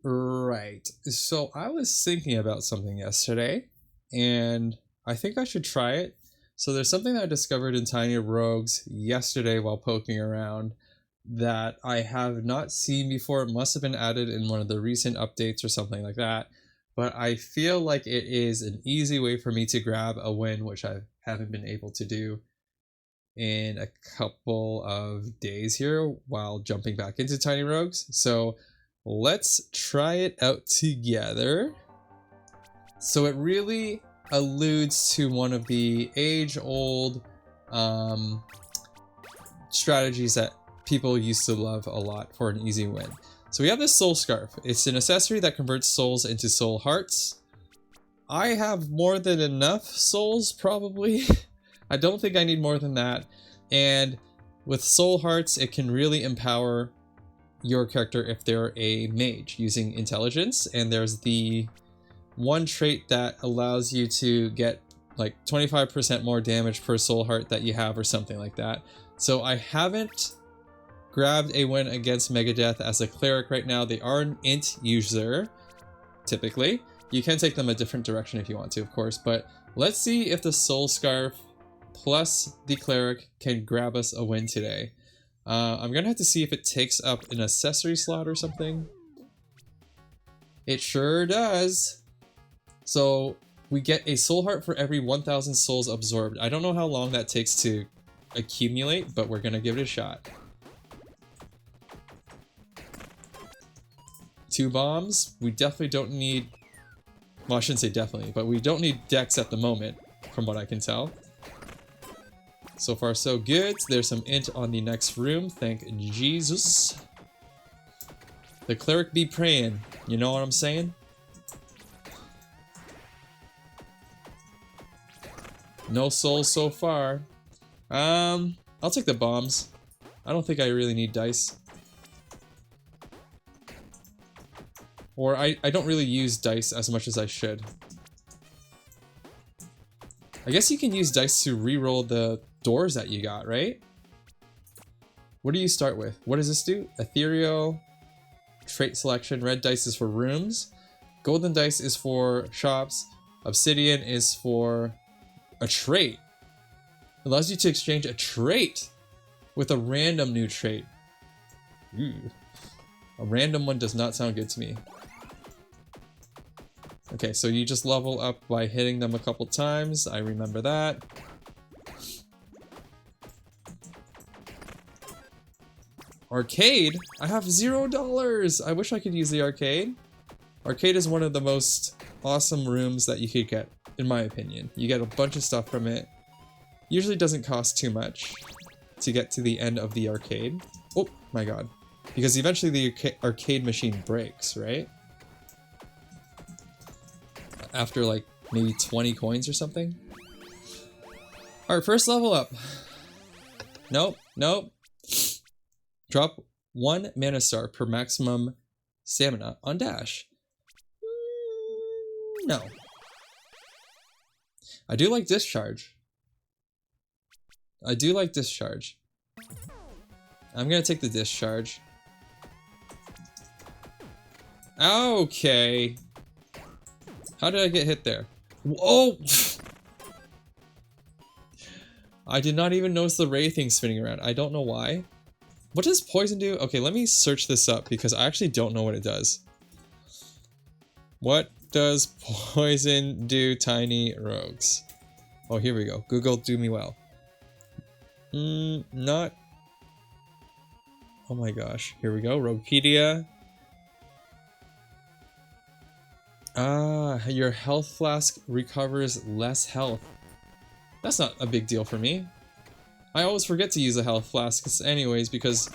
Right. So I was thinking about something yesterday, and I think I should try it. So there's something that I discovered in Tiny Rogues yesterday while poking around that I have not seen before. It must have been added in one of the recent updates or something like that. But I feel like it is an easy way for me to grab a win, which I haven't been able to do in a couple of days here while jumping back into Tiny Rogues. So let's try it out together. So it really alludes to one of the age-old strategies that people used to love a lot for an easy win. So we have this soul scarf. It's an accessory that converts souls into soul hearts. I have more than enough souls, probably. I don't think I need more than that. And with soul hearts, it can really empower your character if they're a mage using intelligence. And there's the one trait that allows you to get like 25% more damage per soul heart that you have or something like that. So I haven't grabbed a win against Megadeth as a cleric right now. They are an int user, typically. You can take them a different direction if you want to, of course, but let's see if the soul scarf plus the cleric can grab us a win today. I'm gonna have to see if it takes up an accessory slot or something. It sure does. So we get a soul heart for every 1,000 souls absorbed. I don't know how long that takes to accumulate, but we're gonna give it a shot. 2 bombs. We definitely don't need, well, I shouldn't say definitely, but we don't need dex at the moment, from what I can tell. So far so good. There's some int on the next room, thank Jesus. The cleric be praying, you know what I'm saying? No souls so far. I'll take the bombs. I don't think I really need dice. Or I don't really use dice as much as I should. I guess you can use dice to re-roll the doors that you got, right? What do you start with? What does this do? Ethereal, trait selection, red dice is for rooms, golden dice is for shops, obsidian is for a trait. It allows you to exchange a trait with a random new trait. Ooh. A random one does not sound good to me. Okay, so you just level up by hitting them a couple times. I remember that. Arcade? I have $0. I wish I could use the arcade. Arcade is one of the most awesome rooms that you could get, in my opinion. You get a bunch of stuff from it. Usually doesn't cost too much to get to the end of the arcade. Oh my god. Because eventually the arcade machine breaks, right? After like maybe 20 coins or something. Alright, first level up. Nope, nope. Drop 1 mana star per maximum stamina on dash. No. I do like discharge. I do like discharge. I'm gonna take the discharge. Okay. How did I get hit there? Oh! I did not even notice the ray thing spinning around. I don't know why. What does poison do? Okay, let me search this up because I actually don't know what it does. What does poison do, Tiny Rogues? Oh, here we go. Google, do me well. Not... Oh my gosh. Here we go. Roguepedia. Ah, your health flask recovers less health. That's not a big deal for me. I always forget to use a health flask anyways because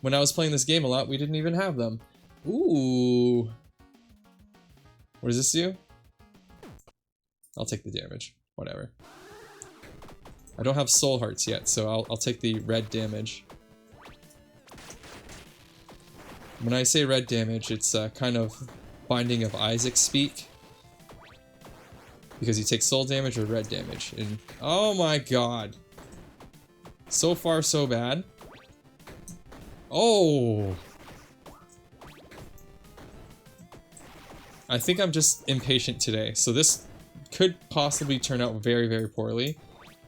when I was playing this game a lot, we didn't even have them. Ooh. What does this do? I'll take the damage. Whatever. I don't have soul hearts yet, so I'll take the red damage. When I say red damage, it's kind of Binding of Isaac speak. Because you take soul damage or red damage. And oh my god. So far so bad. Oh. I think I'm just impatient today, so this could possibly turn out very, very poorly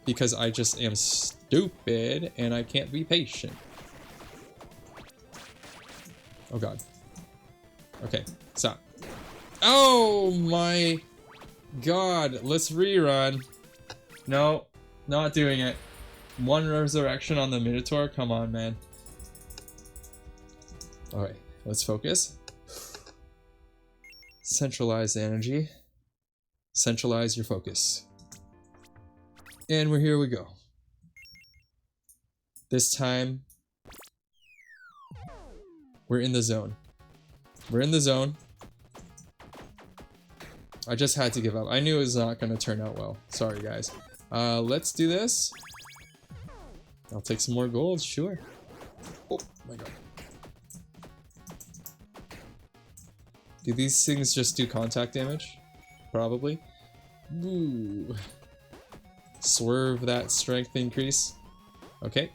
because I just am stupid and I can't be patient. Oh god. Okay, stop. Oh my god, let's rerun. No, not doing it. One resurrection on the Minotaur? Come on, man. Alright, let's focus. Centralize energy. Centralize your focus. And here we go. This time, we're in the zone. We're in the zone. I just had to give up. I knew it was not going to turn out well. Sorry, guys. Let's do this. I'll take some more gold, sure. Oh my god. Do these things just do contact damage? Probably. Ooh. Swerve that strength increase. Okay.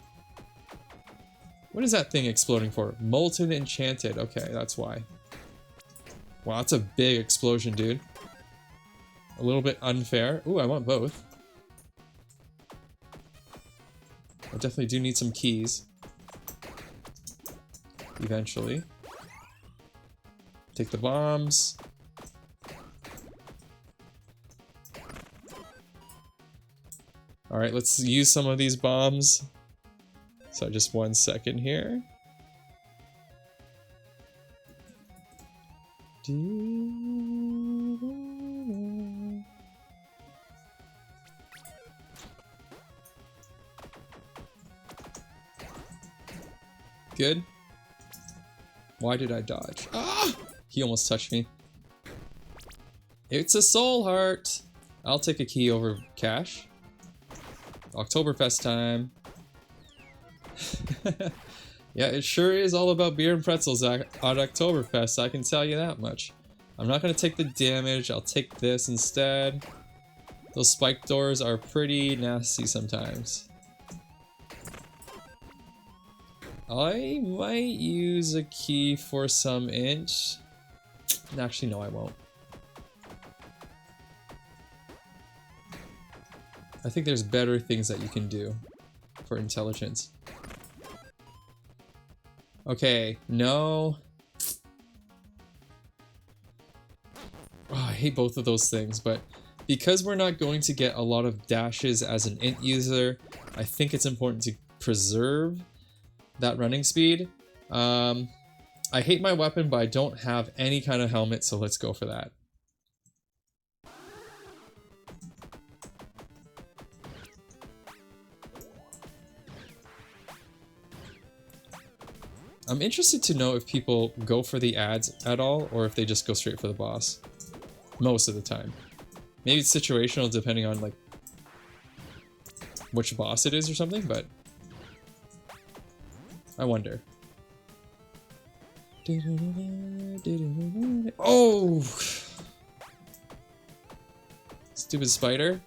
What is that thing exploding for? Molten Enchanted. Okay, that's why. Wow, that's a big explosion, dude. A little bit unfair. Ooh, I want both. I definitely do need some keys. Eventually. Take the bombs. Alright, let's use some of these bombs. So just 1 second here. Good. Why did I dodge? Ah! He almost touched me. It's a soul heart. I'll take a key over cash. Oktoberfest time. Yeah, it sure is all about beer and pretzels at Oktoberfest, I can tell you that much. I'm not going to take the damage, I'll take this instead. Those spike doors are pretty nasty sometimes. I might use a key for some inch. Actually, no, I won't. I think there's better things that you can do for intelligence. Okay, no. Oh, I hate both of those things, but because we're not going to get a lot of dashes as an int user, I think it's important to preserve that running speed. I hate my weapon, but I don't have any kind of helmet, so let's go for that. I'm interested to know if people go for the ads at all, or if they just go straight for the boss. Most of the time. Maybe it's situational depending on like which boss it is or something, but I wonder. Oh! Stupid spider.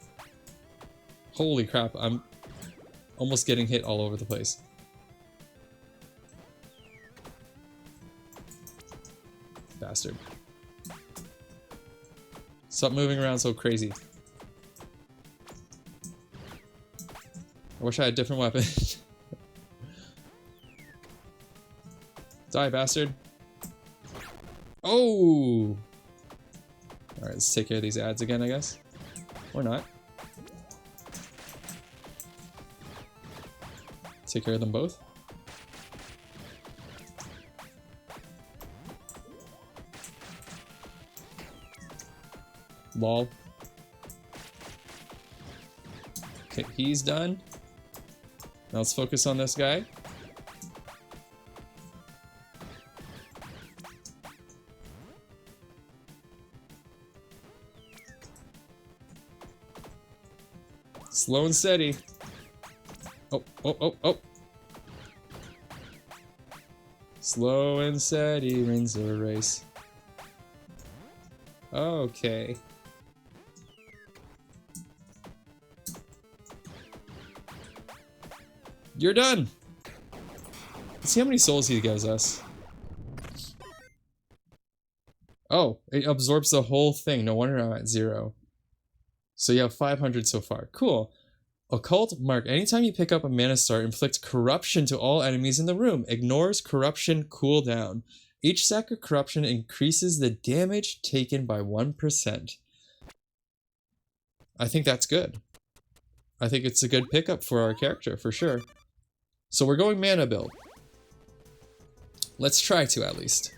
Holy crap, I'm almost getting hit all over the place. Bastard. Stop moving around so crazy. I wish I had a different weapon. Die, bastard. Oh! Alright, let's take care of these ads again, I guess. Or not. Take care of them both. Lol. Okay, he's done. Now let's focus on this guy. Slow and steady. Oh, oh, oh, oh. Slow and steady wins the race. Okay. You're done! Let's see how many souls he gives us. Oh, it absorbs the whole thing. No wonder I'm at 0. So you have 500 so far. Cool. Occult Mark. Anytime you pick up a mana star, inflict corruption to all enemies in the room. Ignores corruption cooldown. Each stack of corruption increases the damage taken by 1%. I think that's good. I think it's a good pickup for our character, for sure. So we're going mana build. Let's try to, at least.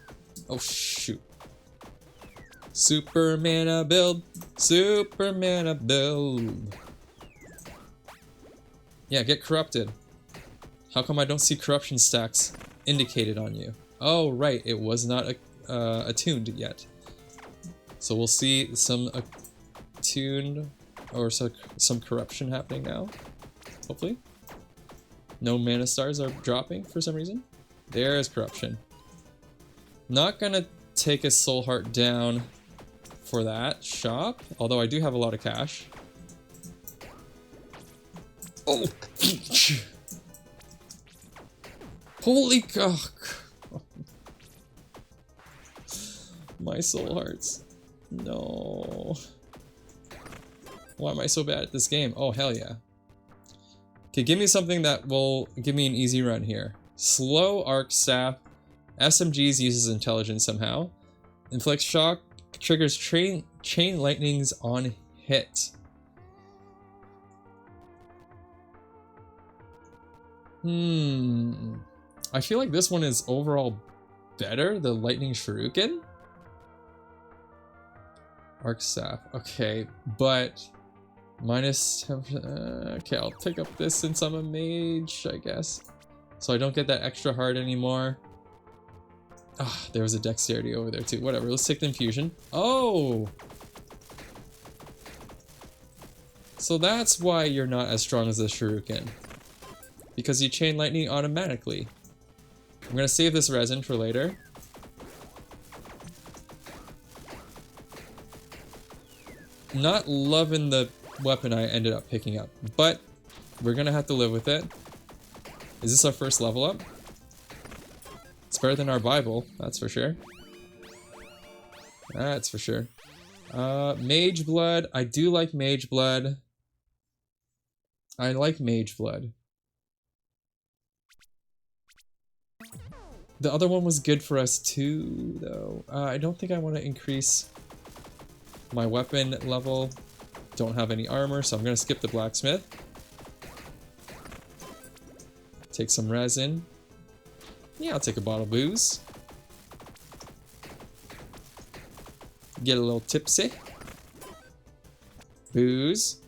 Oh, shoot. Super mana build. Super mana build. Yeah, get corrupted. How come I don't see corruption stacks indicated on you? Oh, right. It was not attuned yet. So we'll see some attuned or some corruption happening now. Hopefully. No mana stars are dropping for some reason. There's corruption. Not gonna take a soul heart down for that shop, although I do have a lot of cash. Oh! Holy cock! My soul hearts. No. Why am I so bad at this game? Oh, hell yeah. Okay, give me something that will give me an easy run here. Slow arc staff. SMGs uses intelligence somehow. Inflicts shock. Triggers chain lightnings on hit. I feel like this one is overall better, the lightning shuriken. Arc staff. Okay, but minus 10%. Okay, I'll pick up this since I'm a mage, I guess. So I don't get that extra hard anymore. Ah, there was a dexterity over there too. Whatever, let's take the infusion. Oh! So that's why you're not as strong as the shuriken. Because you chain lightning automatically. I'm gonna save this resin for later. Not loving the weapon I ended up picking up, but we're gonna have to live with it. Is this our first level up? It's better than our Bible, that's for sure. That's for sure. Mage Blood. I do like Mage Blood. I like Mage Blood. The other one was good for us too, though. I don't think I want to increase my weapon level. Don't have any armor, so I'm going to skip the blacksmith. Take some resin. Yeah, I'll take a bottle of booze. Get a little tipsy. Booze.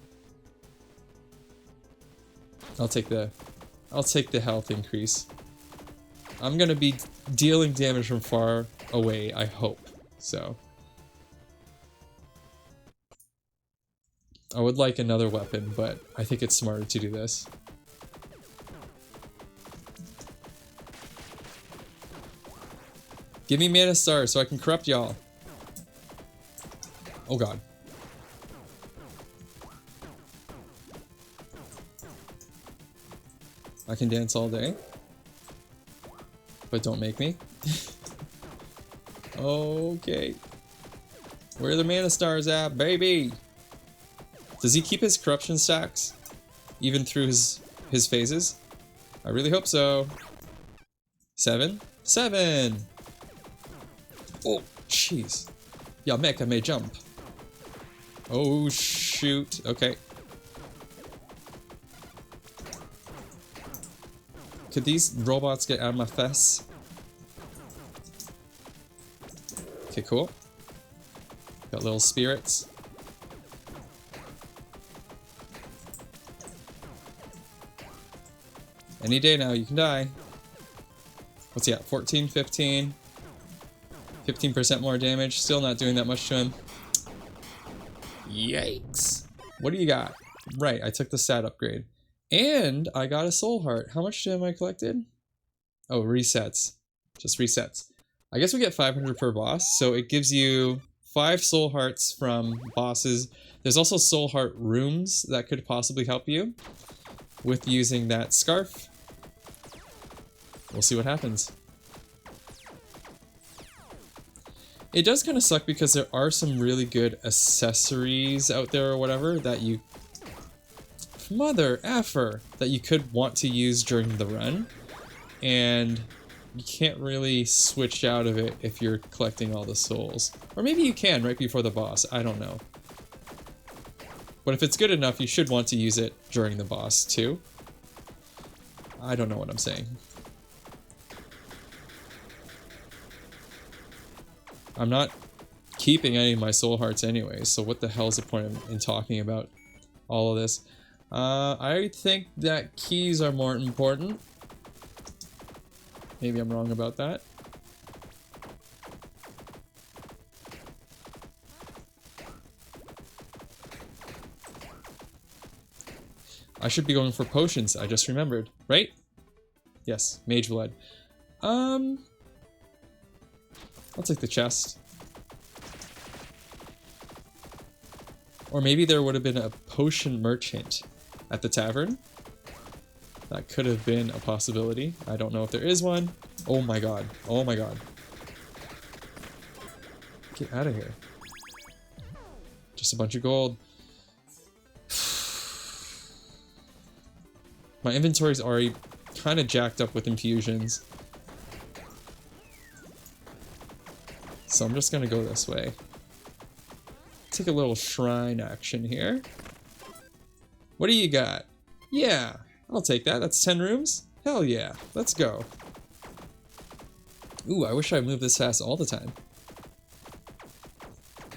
I'll take the health increase. I'm gonna be dealing damage from far away, I hope. So I would like another weapon, but I think it's smarter to do this. Give me mana stars so I can corrupt y'all. Oh god. I can dance all day. But don't make me. Okay. Where are the mana stars at, baby? Does he keep his corruption stacks? Even through his phases? I really hope so. 7? 7! Oh, jeez. Yeah, mech, I may jump. Oh, shoot. Okay. Could these robots get out of my face? Okay, cool. Got little spirits. Any day now, you can die. What's he at? 14, 15. 15% more damage. Still not doing that much to him. Yikes. What do you got? Right, I took the stat upgrade. And I got a soul heart. How much am I collected? Oh, resets. Just resets. I guess we get 500 per boss, so it gives you 5 soul hearts from bosses. There's also soul heart rooms that could possibly help you with using that scarf. We'll see what happens. It does kind of suck because there are some really good accessories out there or whatever that you... Mother effer! That you could want to use during the run. And you can't really switch out of it if you're collecting all the souls. Or maybe you can right before the boss, I don't know. But if it's good enough, you should want to use it during the boss too. I don't know what I'm saying. I'm not keeping any of my soul hearts anyway, so what the hell is the point in talking about all of this? I think that keys are more important. Maybe I'm wrong about that. I should be going for potions, I just remembered, right? Yes, mage blood. I'll take the chest. Or maybe there would have been a potion merchant at the tavern. That could have been a possibility. I don't know if there is one. Oh my god. Oh my god. Get out of here. Just a bunch of gold. My inventory's already kind of jacked up with infusions. So I'm just gonna go this way. Take a little shrine action here. What do you got? Yeah, I'll take that. That's 10 rooms? Hell yeah, let's go. Ooh, I wish I moved this fast all the time.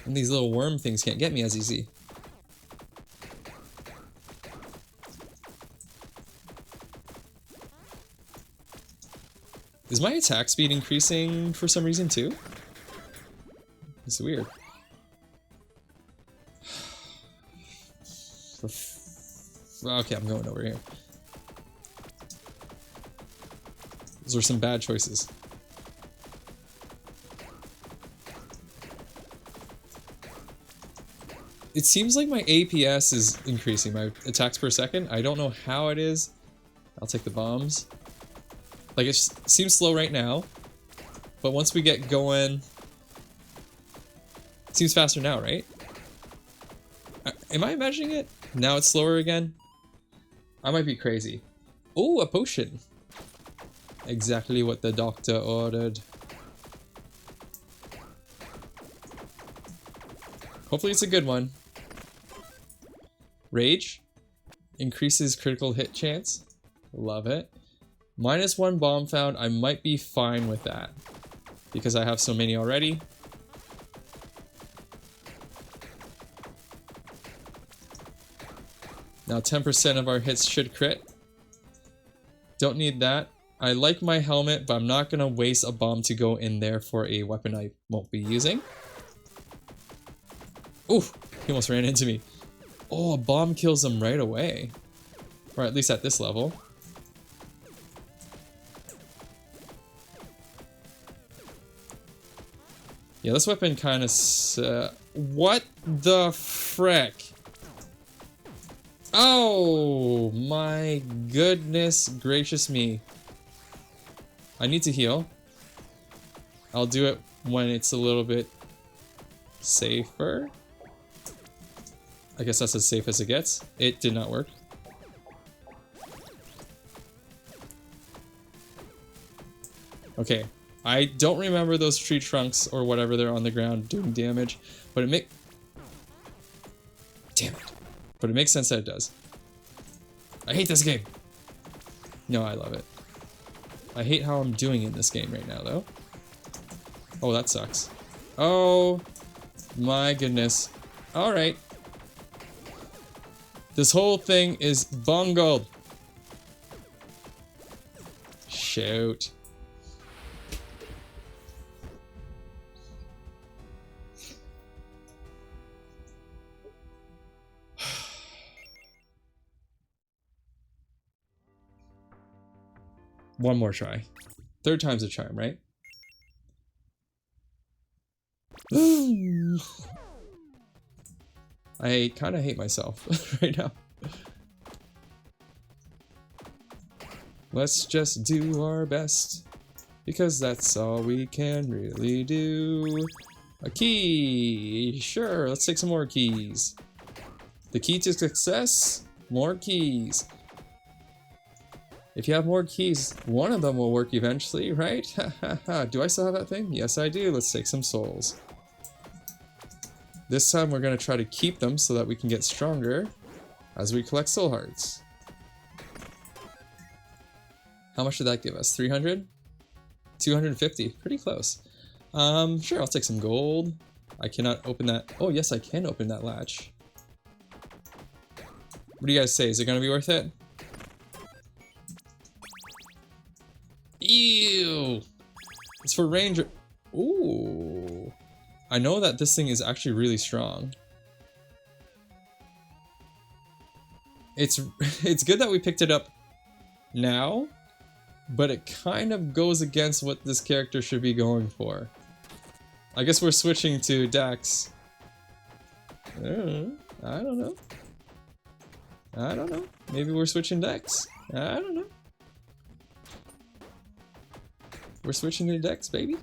And these little worm things can't get me as easy. Is my attack speed increasing for some reason too? It's weird. Okay, I'm going over here. Those are some bad choices. It seems like my APS is increasing, my attacks per second. I don't know how it is. I'll take the bombs. Like, it seems slow right now, but once we get going... It seems faster now, right? Am I imagining it? Now it's slower again? I might be crazy. Oh, a potion! Exactly what the doctor ordered. Hopefully it's a good one. Rage. Increases critical hit chance. Love it. -1 bomb found. I might be fine with that. Because I have so many already. Now 10% of our hits should crit. Don't need that. I like my helmet, but I'm not going to waste a bomb to go in there for a weapon I won't be using. Oof! He almost ran into me. Oh, a bomb kills him right away. Or at least at this level. Yeah, this weapon kind of... what the frick? Oh, my goodness gracious me. I need to heal. I'll do it when it's a little bit safer. I guess that's as safe as it gets. It did not work. Okay. I don't remember those tree trunks or whatever they're on the ground doing damage, but it Damn it. But it makes sense that it does. I hate this game. No, I love it. I hate how I'm doing in this game right now, though. Oh, that sucks. Oh, my goodness. Alright. This whole thing is bungled. Shoot. One more try. Third time's a charm, right? I kind of hate myself right now. Let's just do our best, because that's all we can really do. A key! Sure, let's take some more keys. The key to success? More keys. If you have more keys, one of them will work eventually, right? Ha ha ha. Do I still have that thing? Yes, I do. Let's take some souls. This time we're going to try to keep them so that we can get stronger as we collect soul hearts. How much did that give us? 300? 250. Pretty close. Sure, I'll take some gold. I cannot open that. Oh, yes, I can open that latch. What do you guys say? Is it going to be worth it? Ew! It's for ranger. Ooh. I know that this thing is actually really strong. It's good that we picked it up now, but it kind of goes against what this character should be going for. I guess we're switching to Dex. I don't know. I don't know. Maybe we're switching Dex. I don't know. We're switching to Dex, baby.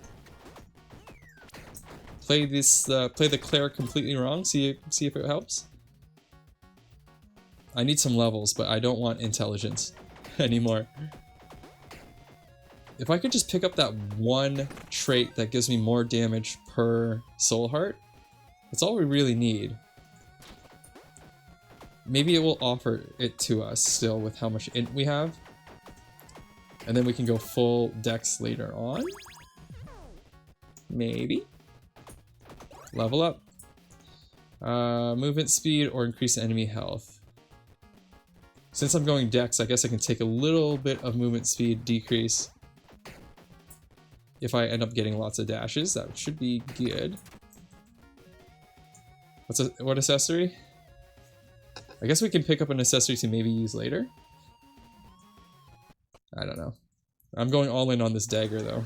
Play this. Play the cleric completely wrong. See if it helps. I need some levels, but I don't want intelligence anymore. If I could just pick up that one trait that gives me more damage per soul heart, that's all we really need. Maybe it will offer it to us still with how much int we have. And then we can go full dex later on. Maybe. Level up. Movement speed or increase enemy health. Since I'm going dex, I guess I can take a little bit of movement speed decrease. If I end up getting lots of dashes, that should be good. What accessory? I guess we can pick up an accessory to maybe use later. I don't know. I'm going all in on this dagger though.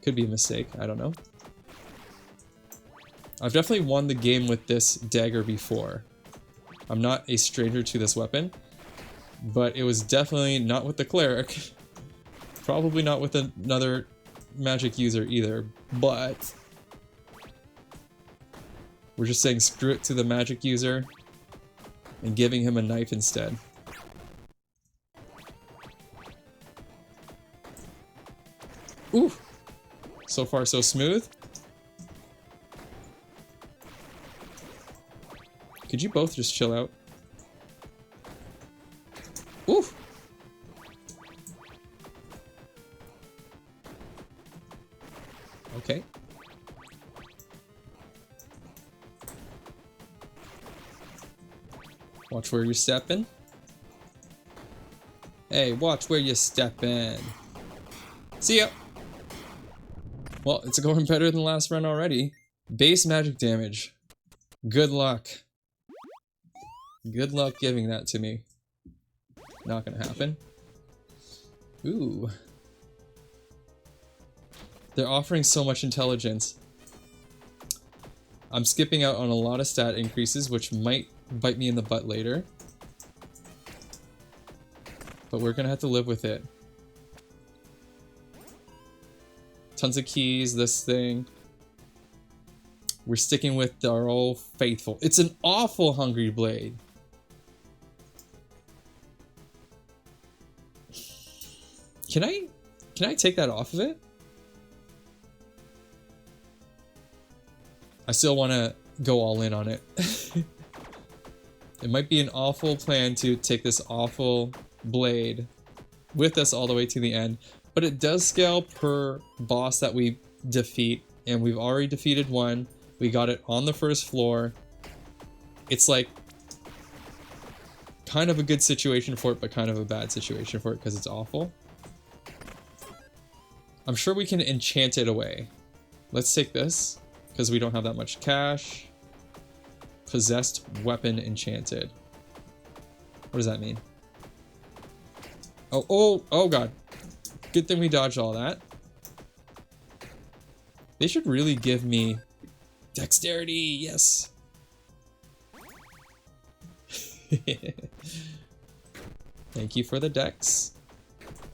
Could be a mistake, I don't know. I've definitely won the game with this dagger before. I'm not a stranger to this weapon, but it was definitely not with the cleric. Probably not with another magic user either, but we're just saying screw it to the magic user and giving him a knife instead. Ooh! So far so smooth. Could you both just chill out? Ooh! Okay. Watch where you're stepping. Hey, watch where you're stepping. See ya! Well, it's going better than last run already. Base magic damage. Good luck. Good luck giving that to me. Not gonna happen. Ooh. They're offering so much intelligence. I'm skipping out on a lot of stat increases, which might bite me in the butt later. But we're gonna have to live with it. Tons of keys, this thing. We're sticking with our old faithful. It's an awful hungry blade. Can I take that off of it? I still want to go all in on it. It might be an awful plan to take this awful blade with us all the way to the end, but it does scale per boss that we defeat, and we've already defeated one. We got it on the first floor. It's like kind of a good situation for it, but kind of a bad situation for it because it's awful. I'm sure we can enchant it away. Let's take this, because we don't have that much cash. Possessed weapon enchanted. What does that mean? Oh god. Good thing we dodged all that. They should really give me dexterity, yes. Thank you for the dex.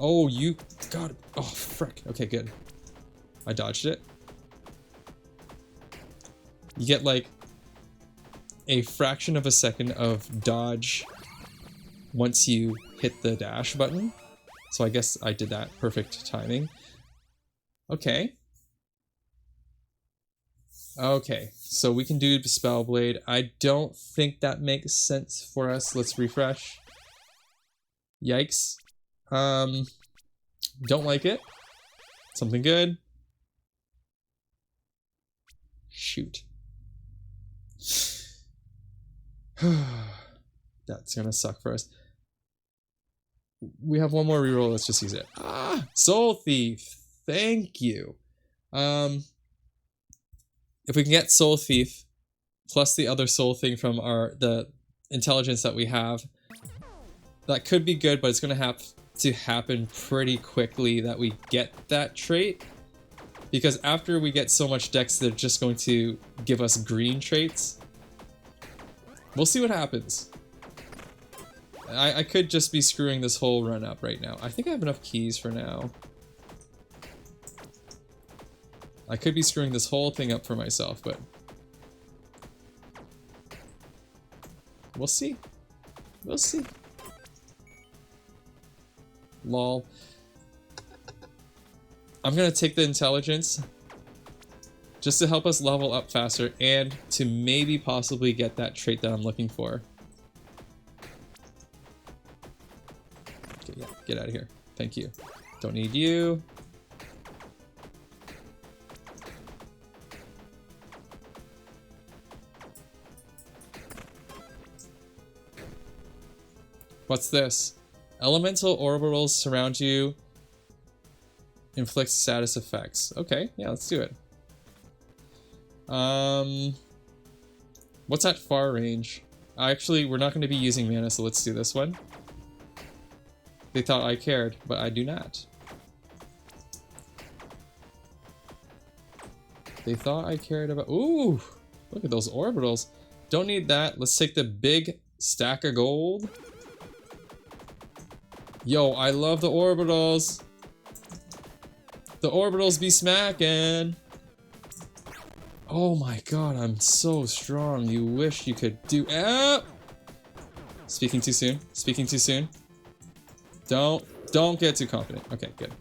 Oh, you got it. Oh, frick. Okay, good. I dodged it. You get like a fraction of a second of dodge once you hit the dash button. So I guess I did that. Perfect timing. Okay. Okay, so we can do Spell Blade. I don't think that makes sense for us. Let's refresh. Yikes. Don't like it. Something good. Shoot. That's gonna suck for us. We have one more reroll, let's just use it. Ah! Soul Thief! Thank you. If we can get Soul Thief, plus the other soul thing from the intelligence that we have, that could be good, but it's gonna have to happen pretty quickly that we get that trait. Because after we get so much dex, they're just going to give us green traits. We'll see what happens. I could just be screwing this whole run up right now. I think I have enough keys for now. I could be screwing this whole thing up for myself, but we'll see. We'll see. Lol. I'm gonna take the intelligence just to help us level up faster and to maybe possibly get that trait that I'm looking for. Okay, yeah, get out of here. Thank you. Don't need you. What's this? Elemental orbitals surround you. Inflicts status effects. Okay, yeah, let's do it. What's at far range? Actually, we're not going to be using mana, so let's do this one. They thought I cared, but I do not. They thought I cared about... Ooh! Look at those orbitals. Don't need that. Let's take the big stack of gold. Yo, I love the orbitals. The orbitals be smacking. Oh my god, I'm so strong. You wish you could do... Ah! Speaking too soon. Speaking too soon. Don't get too confident. Okay, good.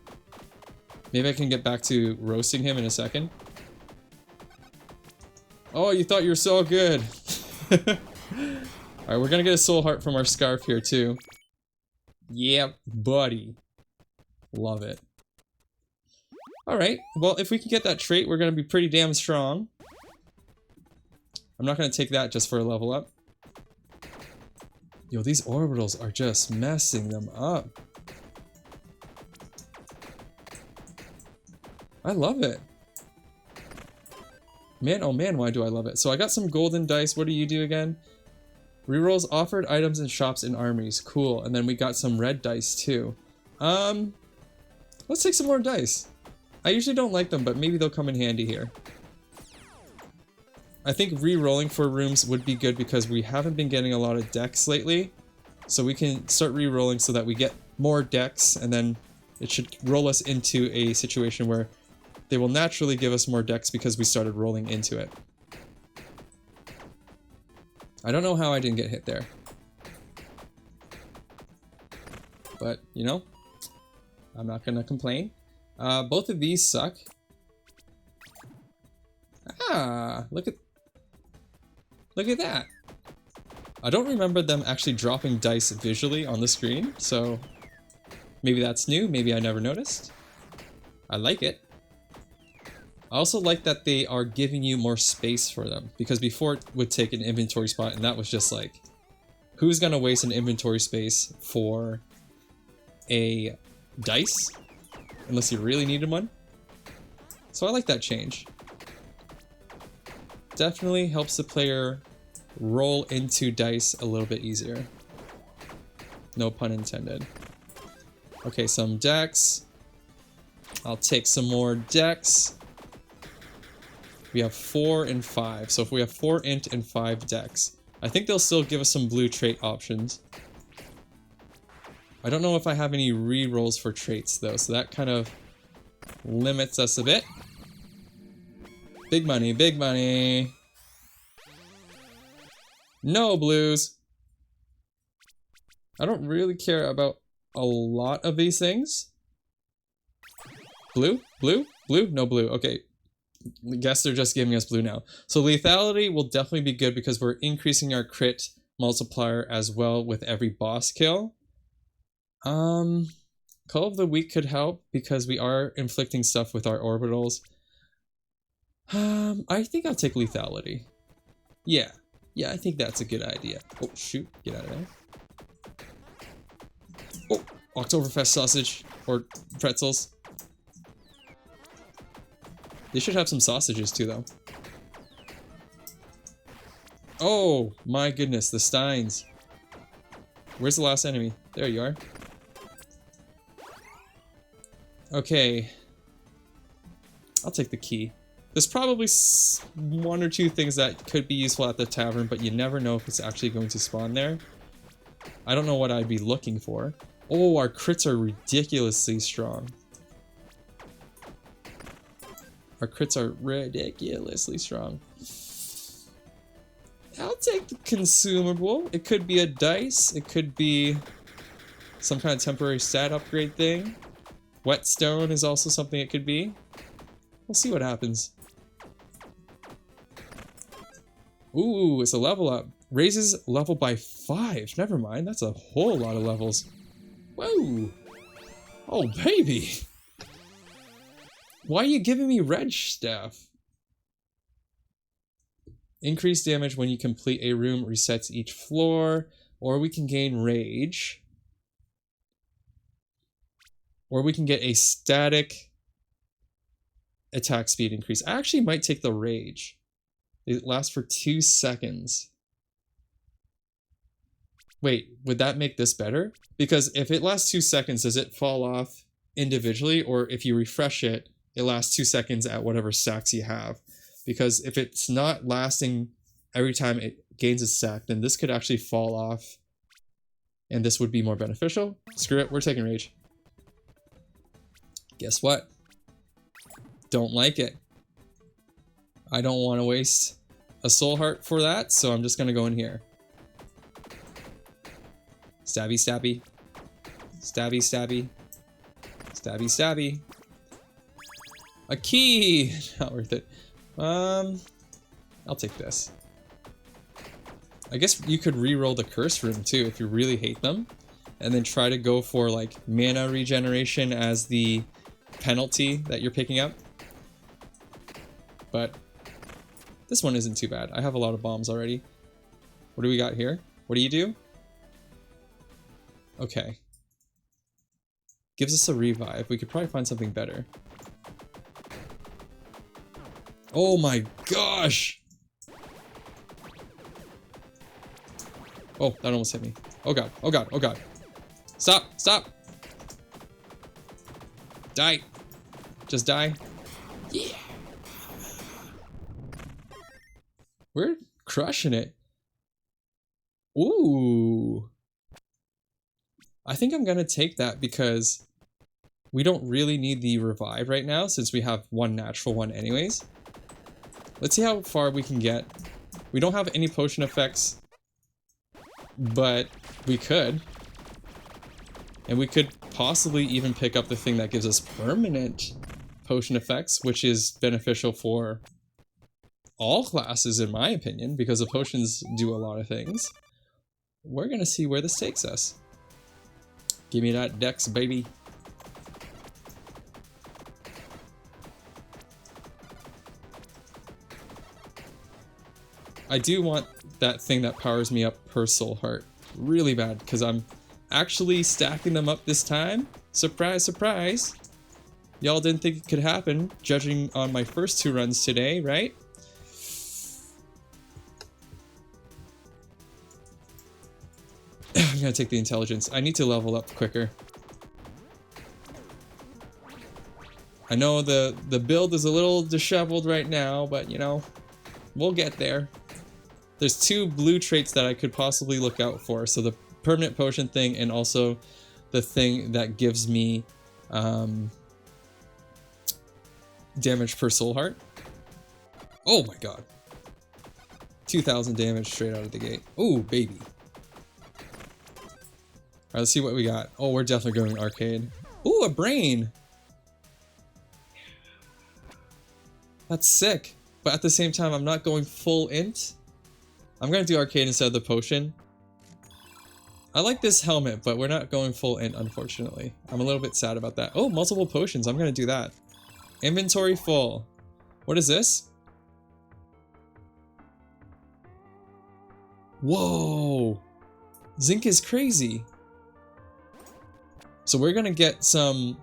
Maybe I can get back to roasting him in a second. Oh, you thought you were so good. Alright, we're gonna get a soul heart from our scarf here too. Yep, buddy. Love it. Alright, well, if we can get that trait, we're gonna be pretty damn strong. I'm not gonna take that just for a level up. Yo, these orbitals are just messing them up. I love it. Man, oh man, why do I love it? So I got some golden dice. What do you do again? Rerolls offered items in shops and armies. Cool. And then we got some red dice too. Let's take some more dice. I usually don't like them, but maybe they'll come in handy here. I think re-rolling for rooms would be good because we haven't been getting a lot of dex lately. So we can start re-rolling so that we get more dex, and then it should roll us into a situation where they will naturally give us more dex because we started rolling into it. I don't know how I didn't get hit there. But, you know, I'm not gonna complain. Both of these suck. Ah, look at that. I don't remember them actually dropping dice visually on the screen, so maybe that's new, maybe I never noticed. I like it. I also like that they are giving you more space for them, because before it would take an inventory spot, and that was just like, who's gonna waste an inventory space for a dice? Unless you really needed one. So I like that change. Definitely helps the player roll into dice a little bit easier. No pun intended. Okay, some dex. I'll take some more dex. We have 4 and 5. So if we have 4 int and 5 dex, I think they'll still give us some blue trait options. I don't know if I have any re-rolls for traits though, so that kind of limits us a bit. Big money, big money. No blues. I don't really care about a lot of these things. Blue? Blue? Blue? No blue. Okay. Guess they're just giving us blue now. So lethality will definitely be good because we're increasing our crit multiplier as well with every boss kill. Call of the Week could help because we are inflicting stuff with our orbitals. I think I'll take lethality. Yeah. Yeah, I think that's a good idea. Oh, shoot. Get out of there. Oh, Oktoberfest sausage. Or pretzels. They should have some sausages too, though. Oh, my goodness. The Steins. Where's the last enemy? There you are. Okay. I'll take the key. There's probably one or two things that could be useful at the tavern, but you never know if it's actually going to spawn there. I don't know what I'd be looking for. Oh, our crits are ridiculously strong. Our crits are ridiculously strong. I'll take the consumable. It could be a dice. It could be some kind of temporary stat upgrade thing. Whetstone is also something it could be. We'll see what happens. Ooh, it's a level up. Raises level by 5. Never mind, that's a whole lot of levels. Whoa! Oh, baby! Why are you giving me red stuff? Increased damage when you complete a room, resets each floor, or we can gain rage. Or we can get a static attack speed increase. I actually might take the rage. It lasts for 2 seconds. Wait, would that make this better? Because if it lasts 2 seconds, does it fall off individually? Or if you refresh it, it lasts 2 seconds at whatever stacks you have? Because if it's not lasting every time it gains a stack, then this could actually fall off. And this would be more beneficial. Screw it, we're taking rage. Guess what? Don't like it. I don't want to waste a soul heart for that, so I'm just gonna go in here. Stabby, stabby. Stabby, stabby. Stabby, stabby. A key! Not worth it. I'll take this. I guess you could re-roll the curse room too if you really hate them. And then try to go for like mana regeneration as the penalty that you're picking up. But this one isn't too bad. I have a lot of bombs already. What do we got here? What do you do? Okay. Gives us a revive. We could probably find something better. Oh my gosh! Oh, that almost hit me. Oh god, oh god, oh god. Stop, stop! Die! Just die. Yeah! We're crushing it. Ooh. I think I'm gonna take that because we don't really need the revive right now since we have one natural one anyways. Let's see how far we can get. We don't have any potion effects, but we could. And we could possibly even pick up the thing that gives us permanent potion effects, which is beneficial for all classes in my opinion, because the potions do a lot of things. We're gonna see where this takes us. Give me that dex, baby. I do want that thing that powers me up per soul heart really bad, because I'm actually stacking them up this time. Surprise, surprise. Y'all didn't think it could happen, judging on my first 2 runs today, right? I'm gonna take the intelligence. I need to level up quicker. I know the build is a little disheveled right now, but you know, we'll get there. There's 2 blue traits that I could possibly look out for. So the permanent potion thing and also the thing that gives me damage per soul heart. Oh my god. 2,000 damage straight out of the gate. Ooh, baby. Alright, let's see what we got. Oh, we're definitely going arcade. Ooh, a brain! That's sick. But at the same time, I'm not going full int. I'm gonna do arcade instead of the potion. I like this helmet, but we're not going full int, unfortunately. I'm a little bit sad about that. Oh, multiple potions. I'm gonna do that. Inventory full. What is this? Whoa! Zinc is crazy. So we're gonna get some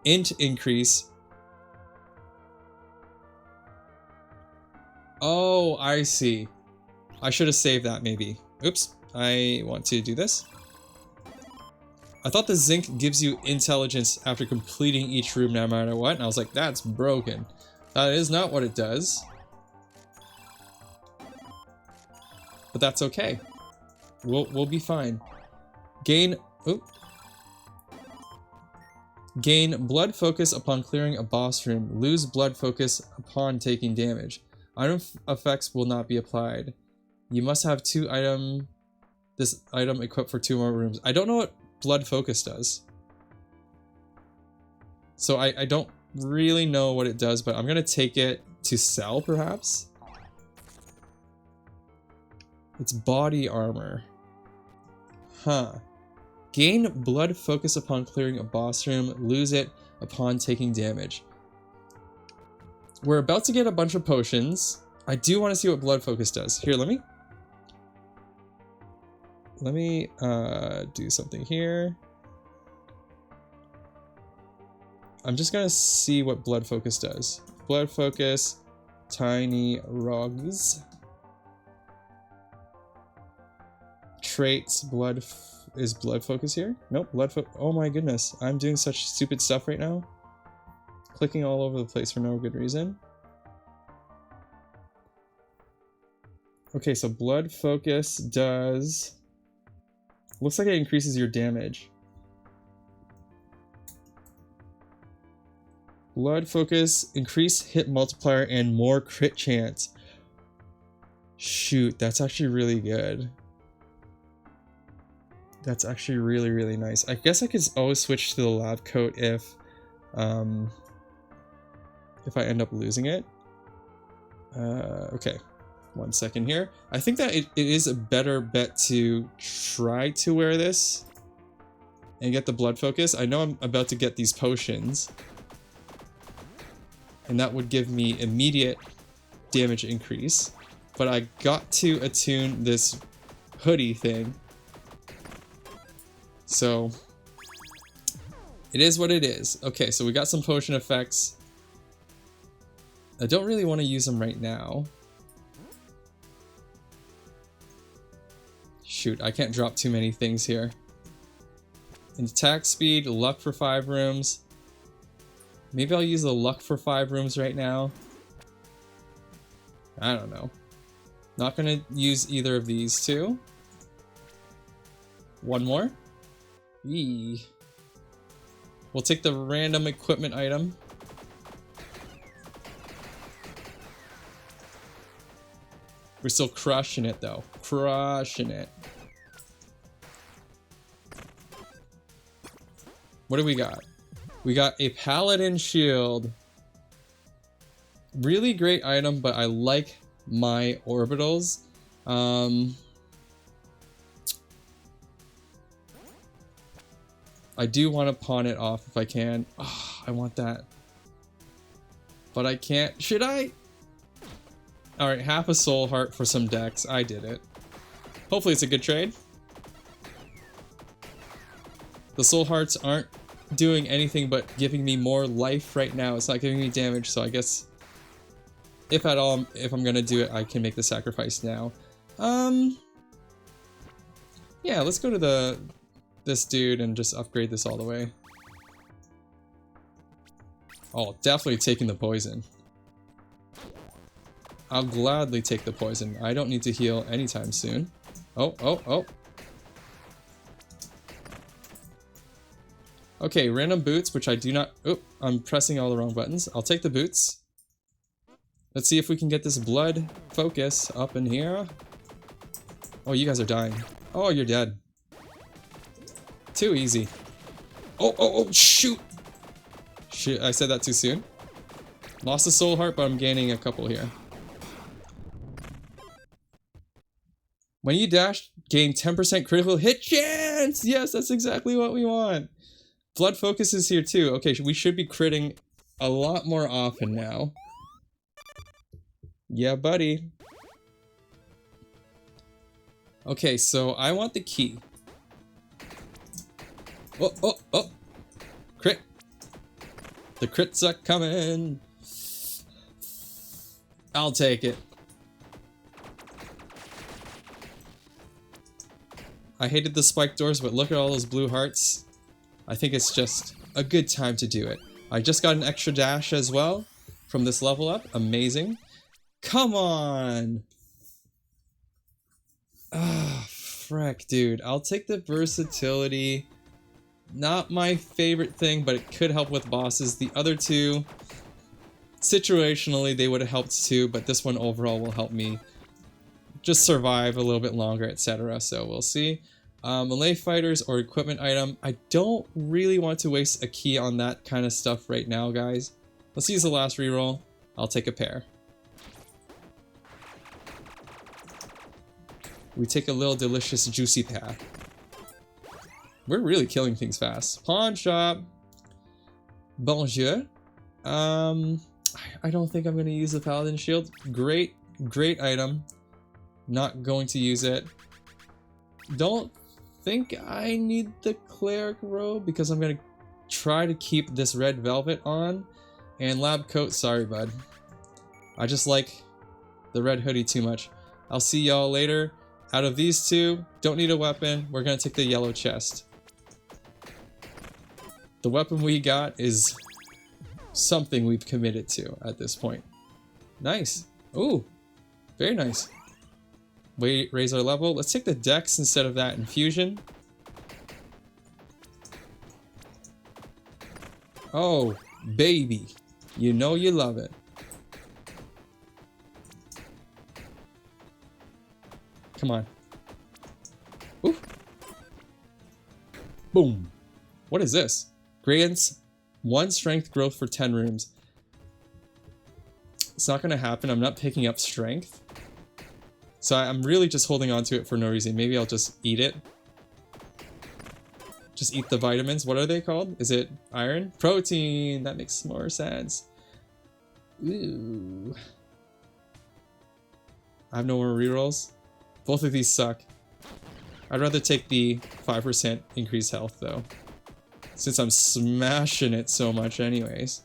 int increase. Oh, I see. I should have saved that maybe. Oops, I want to do this. I thought the zinc gives you intelligence after completing each room no matter what, and I was like, that's broken. That is not what it does. But that's okay. We'll be fine. Gain blood focus upon clearing a boss room. Lose blood focus upon taking damage. Item effects will not be applied. You must have this item equipped for 2 more rooms. I don't know what blood focus does. So I don't really know what it does, but I'm gonna take it to sell perhaps. It's body armor. Huh. Gain blood focus upon clearing a boss room. Lose it upon taking damage. We're about to get a bunch of potions. I do want to see what blood focus does. Here, let me do something here. I'm just gonna see what blood focus does. Blood focus, tiny rogues. Traits, is blood focus here? Nope, oh my goodness, I'm doing such stupid stuff right now. Clicking all over the place for no good reason. Okay, so blood focus does... Looks like it increases your damage. Blood focus, increase hit multiplier and more crit chance. Shoot, that's actually really good. That's actually really, really nice. I guess I could always switch to the lab coat if I end up losing it. Okay, 1 second here. I think that it is a better bet to try to wear this and get the blood focus. I know I'm about to get these potions, and that would give me immediate damage increase, but I got to attune this hoodie thing. So, it is what it is. Okay, so we got some potion effects. I don't really want to use them right now. Shoot, I can't drop too many things here. In attack speed, luck for 5 rooms. Maybe I'll use the luck for 5 rooms right now. I don't know. Not gonna use either of these two. One more. Eee. We'll take the random equipment item. We're still crushing it though. Crushing it. What do we got? We got a paladin shield. Really great item, but I like my orbitals. I do want to pawn it off if I can. Oh, I want that. But I can't. Should I? Alright, half a soul heart for some dex. I did it. Hopefully it's a good trade. The soul hearts aren't doing anything but giving me more life right now. It's not giving me damage, so I guess if at all, if I'm gonna do it, I can make the sacrifice now. Yeah, let's go to this dude and just upgrade this all the way. Oh, definitely taking the poison. I'll gladly take the poison. I don't need to heal anytime soon. Oh, oh, oh. Okay, random boots, which I do not... Oh, I'm pressing all the wrong buttons. I'll take the boots. Let's see if we can get this blood focus up in here. Oh, you guys are dying. Oh, you're dead. Too easy. Oh, shoot! Shit, I said that too soon. Lost a soul heart, but I'm gaining a couple here. When you dash, gain 10% critical hit chance! Yes, that's exactly what we want. Blood focus is here too. Okay, we should be critting a lot more often now. Yeah, buddy. Okay, so I want the key. Oh! Crit! The crits are coming! I'll take it. I hated the spike doors, but look at all those blue hearts. I think it's just a good time to do it. I just got an extra dash as well from this level up. Amazing. Come on! Ah, frick, dude. I'll take the versatility. Not my favorite thing, but it could help with bosses. The other two, situationally, they would have helped too, but this one overall will help me just survive a little bit longer, etc. So we'll see. Melee fighters or equipment item. I don't really want to waste a key on that kind of stuff right now, guys. Let's use the last reroll. I'll take a pair. We take a little delicious juicy path. We're really killing things fast. Pawn shop. Bonjour. I don't think I'm going to use the paladin shield. Great item. Not going to use it. Don't think I need the cleric robe because I'm going to try to keep this red velvet on. And lab coat, sorry bud. I just like the red hoodie too much. I'll see y'all later. Out of these two, don't need a weapon. We're going to take the yellow chest. The weapon we got is something we've committed to at this point. Nice. Ooh, very nice. We raise our level. Let's take the dex instead of that infusion. Oh, baby. You know you love it. Come on. Ooh. Boom. What is this? Grants 1 strength growth for 10 rooms. It's not going to happen. I'm not picking up strength. So I'm really just holding on to it for no reason. Maybe I'll just eat it. Just eat the vitamins. What are they called? Is it iron? Protein. That makes more sense. Ooh. I have no more rerolls. Both of these suck. I'd rather take the 5% increased health though, since I'm smashing it so much anyways.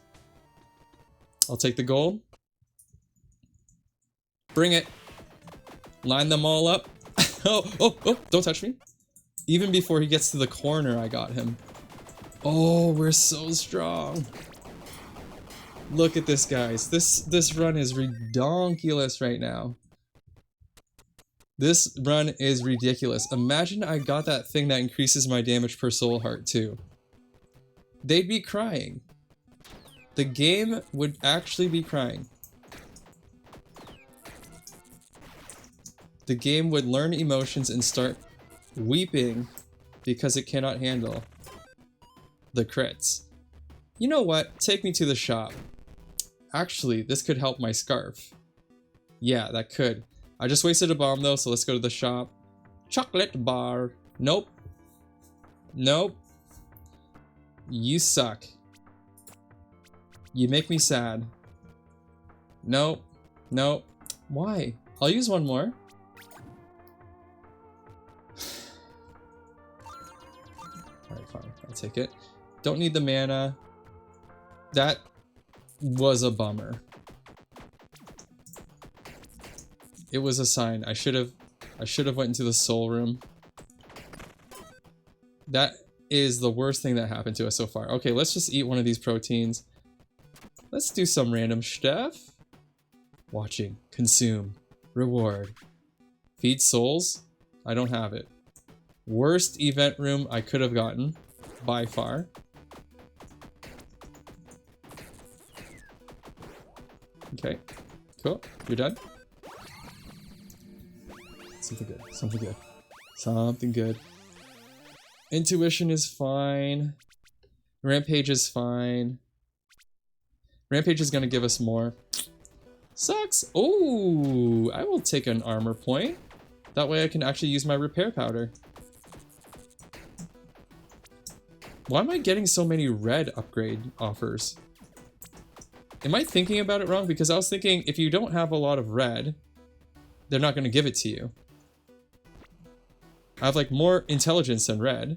I'll take the gold. Bring it. Line them all up. Oh, don't touch me. Even before he gets to the corner, I got him. Oh, we're so strong. Look at this, guys. This run is redonkulous right now. This run is ridiculous. Imagine I got that thing that increases my damage per soul heart too. They'd be crying. The game would actually be crying. The game would learn emotions and start weeping because it cannot handle the crits. You know what? Take me to the shop. Actually, this could help my scarf. Yeah, that could. I just wasted a bomb though, so let's go to the shop. Chocolate bar. Nope. Nope. You suck. You make me sad. Nope. Nope. Why? I'll use one more. Alright, fine. I'll take it. Don't need the mana. That was a bummer. It was a sign. I should have went into the soul room. That is the worst thing that happened to us so far. Okay, let's just eat one of these proteins. Let's do some random stuff. Watching, consume, reward. Feed souls? I don't have it. Worst event room I could have gotten, by far. Okay. Cool. You're done? Something good. Something good. Something good. Intuition is fine. Rampage is fine. Rampage is gonna give us more. Sucks. Oh, I will take an armor point. That way I can actually use my repair powder. Why am I getting so many red upgrade offers? Am I thinking about it wrong? Because I was thinking if you don't have a lot of red, they're not going to give it to you. I have like more intelligence than red,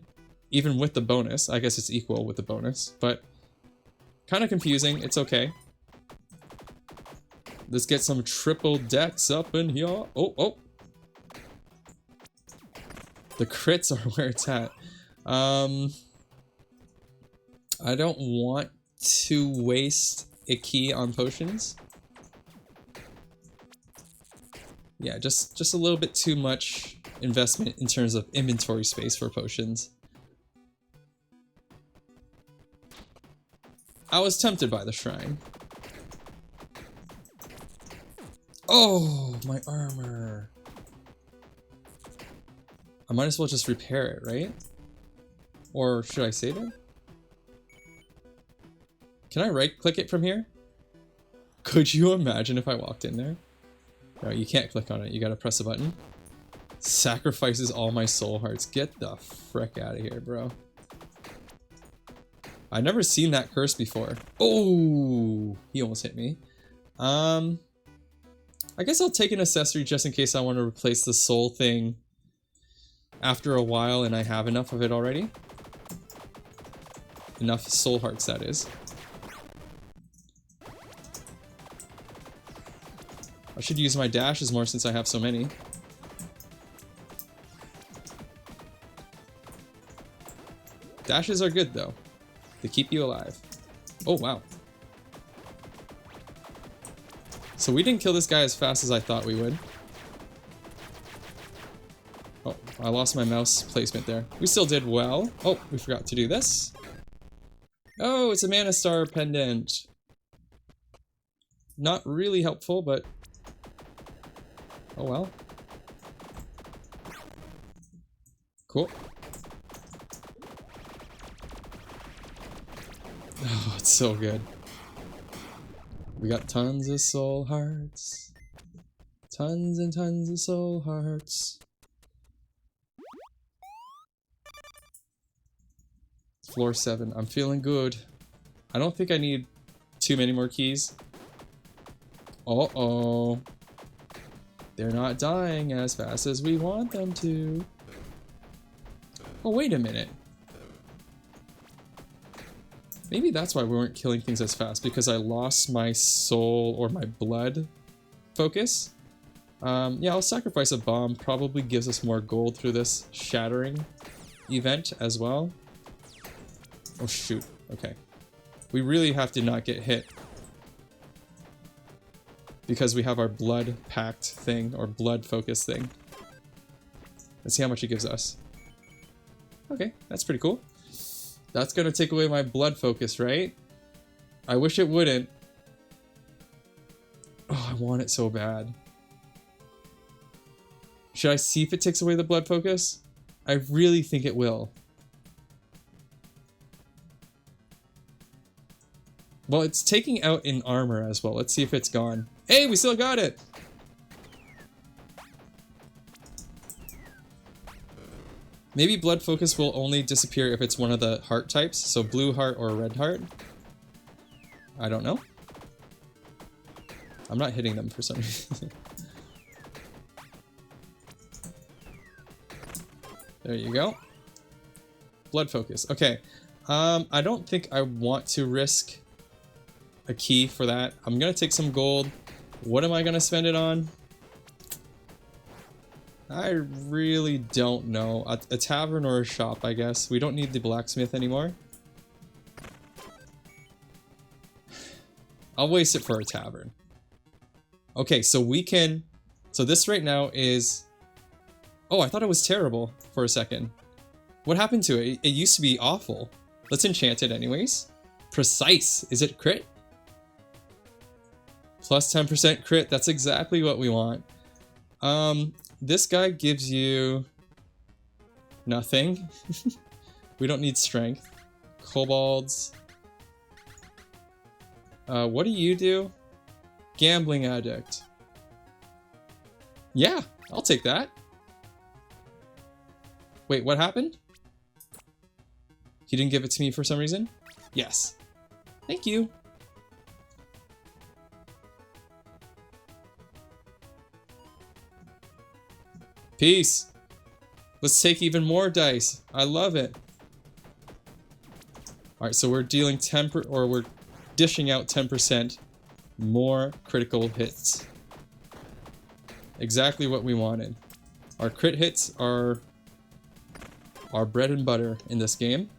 even with the bonus. I guess it's equal with the bonus, but kind of confusing. It's okay. Let's get some triple decks up in here. Oh, oh. The crits are where it's at. I don't want to waste a key on potions. Yeah, just a little bit too much investment in terms of inventory space for potions. I was tempted by the shrine. Oh, my armor. I might as well just repair it, right? Or should I save it? Can I right-click it from here? Could you imagine if I walked in there? No, you can't click on it. You gotta press a button. Sacrifices all my soul hearts. Get the frick out of here, bro. I've never seen that curse before. Oh, he almost hit me. I guess I'll take an accessory just in case I want to replace the soul thing after a while and I have enough of it already. Enough soul hearts, that is. I should use my dashes more since I have so many. Dashes are good though. They keep you alive. Oh wow. So we didn't kill this guy as fast as I thought we would. Oh, I lost my mouse placement there. We still did well. Oh, we forgot to do this. Oh, it's a Mana Star pendant. Not really helpful, but oh well. Cool. Oh, it's so good. We got tons of soul hearts. Tons and tons of soul hearts. Floor 7. I'm feeling good. I don't think I need too many more keys. Uh-oh. They're not dying as fast as we want them to. Oh, wait a minute. Maybe that's why we weren't killing things as fast, because I lost my soul or my blood focus. Yeah, I'll sacrifice a bomb. Probably gives us more gold through this shattering event as well. Oh shoot, okay. We really have to not get hit because we have our blood pact thing, or blood focus thing. Let's see how much it gives us. Okay, that's pretty cool. That's gonna take away my blood focus, right? I wish it wouldn't. Oh, I want it so bad. Should I see if it takes away the blood focus? I really think it will. Well, it's taking out in armor as well. Let's see if it's gone. Hey, we still got it! Maybe blood focus will only disappear if it's one of the heart types, so blue heart or red heart. I don't know. I'm not hitting them for some reason. There you go. Blood focus. Okay. I don't think I want to risk a key for that. I'm gonna take some gold. What am I gonna spend it on? I really don't know. A tavern or a shop, I guess. We don't need the blacksmith anymore. I'll waste it for a tavern. Okay, so we can... So this right now is... Oh, I thought it was terrible for a second. What happened to it? It used to be awful. Let's enchant it anyways. Precise. Is it crit? Plus 10% crit. That's exactly what we want. This guy gives you nothing. We don't need strength. Kobolds. What do you do? Gambling addict. Yeah, I'll take that. Wait, what happened? He didn't give it to me for some reason? Yes. Thank you. Peace. Let's take even more dice. I love it. Alright, so we're dealing we're dishing out 10% more critical hits. Exactly what we wanted. Our crit hits are our bread and butter in this game.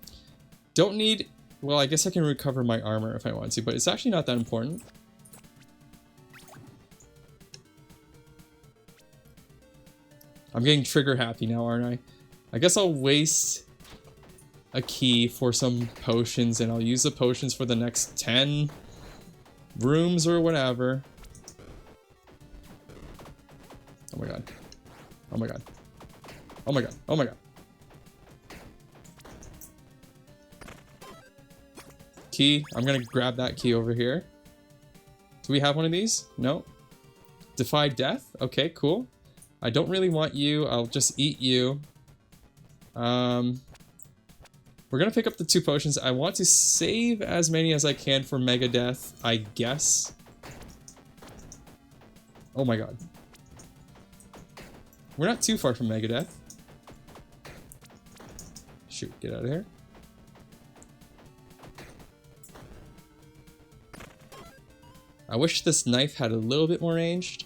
Don't need... Well, I guess I can recover my armor if I want to, but it's actually not that important. I'm getting trigger happy now, aren't I? I guess I'll waste a key for some potions, and I'll use the potions for the next 10 rooms or whatever. Oh my god. Oh my god. Oh my god. Oh my god. Key. I'm gonna grab that key over here. Do we have one of these? No. Defy death? Okay, cool. I don't really want you. I'll just eat you. We're gonna pick up the 2 potions. I want to save as many as I can for Mega Death, I guess. Oh my god. We're not too far from Mega Death. Shoot, get out of here. I wish this knife had a little bit more ranged.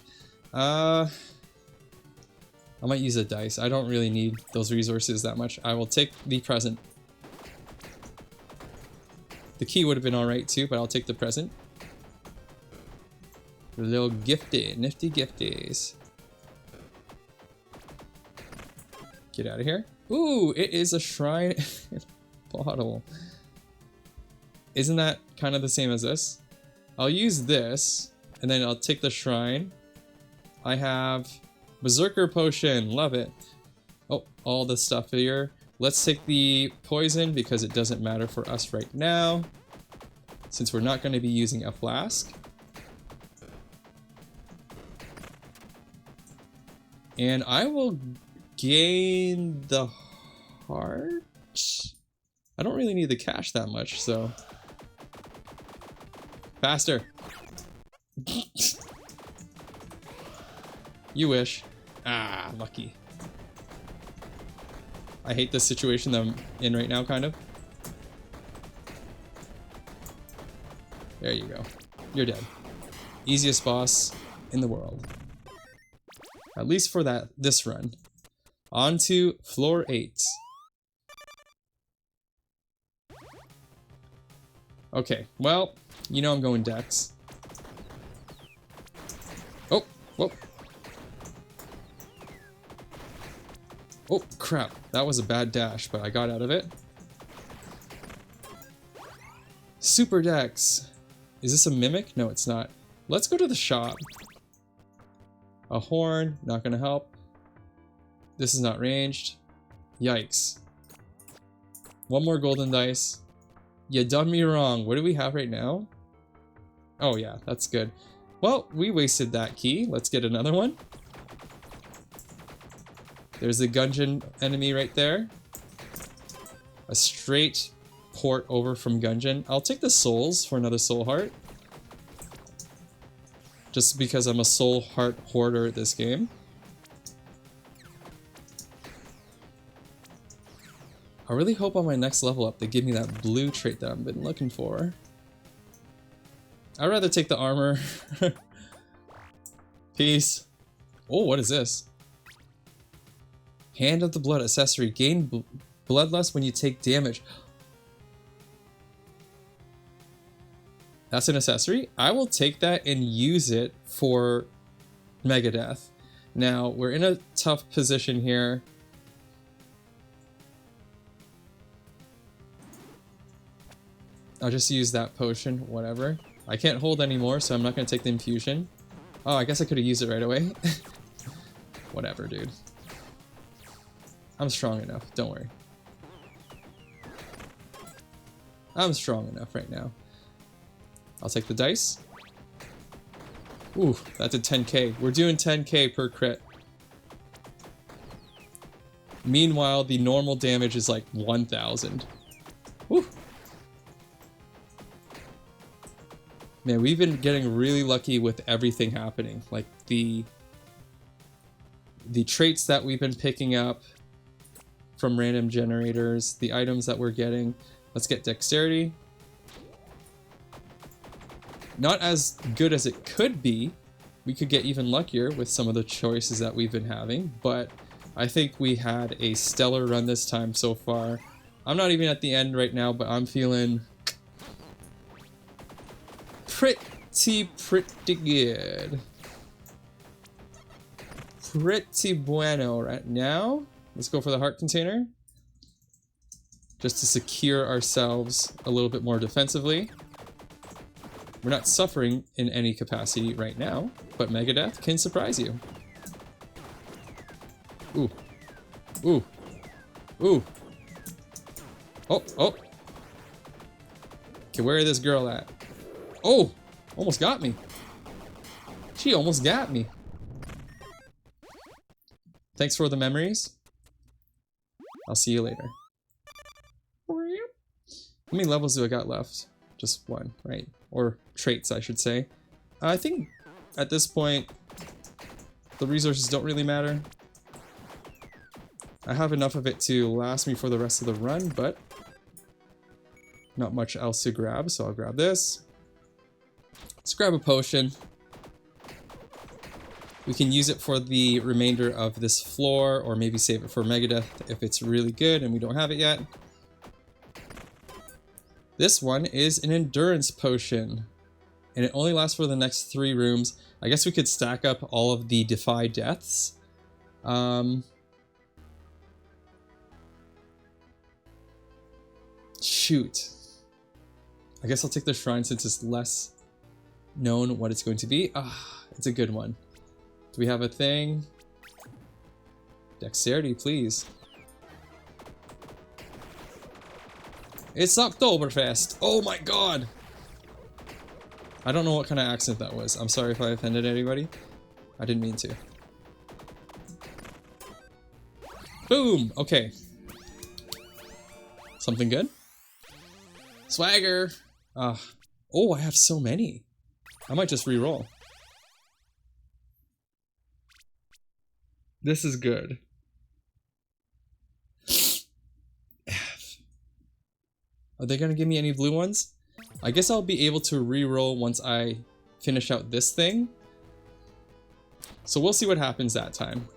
I might use a dice. I don't really need those resources that much. I will take the present. The key would have been alright too, but I'll take the present. The little gifty, nifty gifties. Get out of here. Ooh, it is a shrine bottle. Isn't that kind of the same as this? I'll use this, and then I'll take the shrine. I have Berserker Potion, love it. Oh, all the stuff here. Let's take the poison because it doesn't matter for us right now, since we're not going to be using a flask. And I will gain the heart. I don't really need the cash that much, so... Faster! You wish. Ah, lucky. I hate this situation that I'm in right now, kind of. There you go. You're dead. Easiest boss in the world. At least for this run. On to floor 8. Okay, well, you know I'm going Dex. Oh, whoa. Oh, crap. That was a bad dash, but I got out of it. Super Dex. Is this a mimic? No, it's not. Let's go to the shop. A horn, not gonna help. This is not ranged. Yikes. One more golden dice. You done me wrong. What do we have right now? Oh yeah, that's good. Well, we wasted that key. Let's get another one. There's the Gungeon enemy right there. A straight port over from Gungeon. I'll take the souls for another soul heart. Just because I'm a soul heart hoarder at this game. I really hope on my next level up they give me that blue trait that I've been looking for. I'd rather take the armor. Peace. Oh, what is this? Hand of the Blood accessory. Gain bloodlust when you take damage. That's an accessory. I will take that and use it for Mega Death. Now, we're in a tough position here. I'll just use that potion, whatever. I can't hold anymore, so I'm not going to take the infusion. Oh, I guess I could have used it right away. Whatever, dude. I'm strong enough, don't worry. I'm strong enough right now. I'll take the dice. Ooh, that's a 10k. We're doing 10k per crit. Meanwhile, the normal damage is like 1,000. Woo! Man, we've been getting really lucky with everything happening. Like the traits that we've been picking up from random generators, the items that we're getting. Let's get dexterity. Not as good as it could be. We could get even luckier with some of the choices that we've been having, but I think we had a stellar run this time so far. I'm not even at the end right now, but I'm feeling pretty good. Pretty bueno right now. Let's go for the heart container. Just to secure ourselves a little bit more defensively. We're not suffering in any capacity right now, but Megadeth can surprise you. Ooh. Ooh. Ooh. Oh, oh. Okay, where is this girl at? Oh! Almost got me. She almost got me. Thanks for the memories. I'll see you later. How many levels do I got left? Just one, right? Or traits, I should say. I think at this point, the resources don't really matter. I have enough of it to last me for the rest of the run, but not much else to grab, so I'll grab this. Let's grab a potion. We can use it for the remainder of this floor, or maybe save it for Megadeth if it's really good and we don't have it yet. This one is an endurance potion, and it only lasts for the next 3 rooms. I guess we could stack up all of the Defy Deaths. Shoot. I guess I'll take the Shrine since it's less known what it's going to be. Ah, it's a good one. Do we have a thing? Dexterity, please. It's Oktoberfest. Oh my god. I don't know what kind of accent that was. I'm sorry if I offended anybody. I didn't mean to. Boom. Okay. Something good? Swagger. Oh, I have so many. I might just re-roll. This is good. Are they gonna give me any blue ones? I guess I'll be able to re-roll once I finish out this thing. So we'll see what happens that time.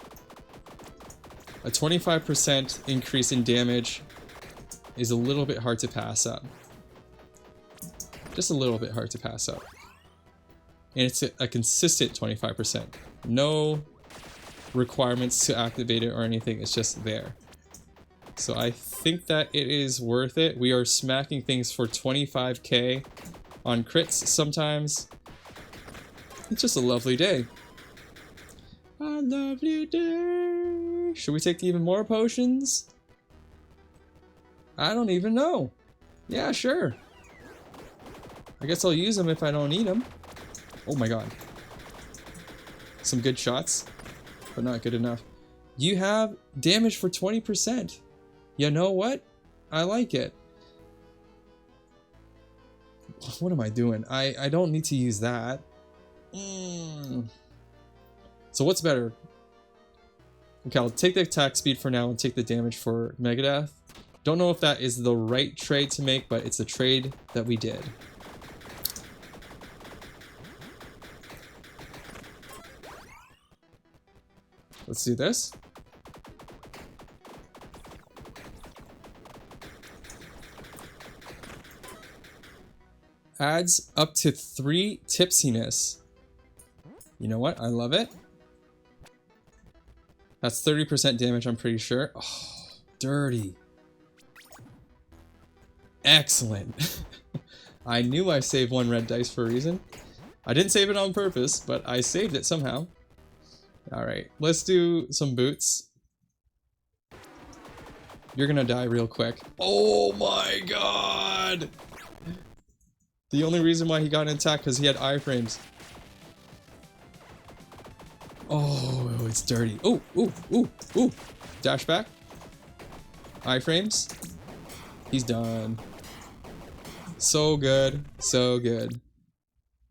A 25% increase in damage is a little bit hard to pass up. Just a little bit hard to pass up. And it's a consistent 25%. No requirements to activate it or anything, it's just there. So I think that it is worth it. We are smacking things for 25k on crits sometimes. It's just a lovely day. A lovely day. Should we take even more potions? I don't even know. Yeah, sure. I guess I'll use them if I don't need them. Oh my god. Some good shots, but not good enough. You have damage for 20%. You know what? I like it. What am I doing? I don't need to use that. So what's better? Okay, I'll take the attack speed for now and take the damage for Megadeth. Don't know if that is the right trade to make, but it's the trade that we did. Let's do this. Adds up to 3 tipsiness. You know what? I love it. That's 30% damage, I'm pretty sure. Oh, dirty. Excellent. I knew I saved one red dice for a reason. I didn't save it on purpose, but I saved it somehow. Alright, let's do some boots. You're gonna die real quick. Oh my god! The only reason why he got an attack because he had iframes. Oh, it's dirty. Oh, ooh, ooh, ooh. Dash back. Iframes. He's done. So good. So good.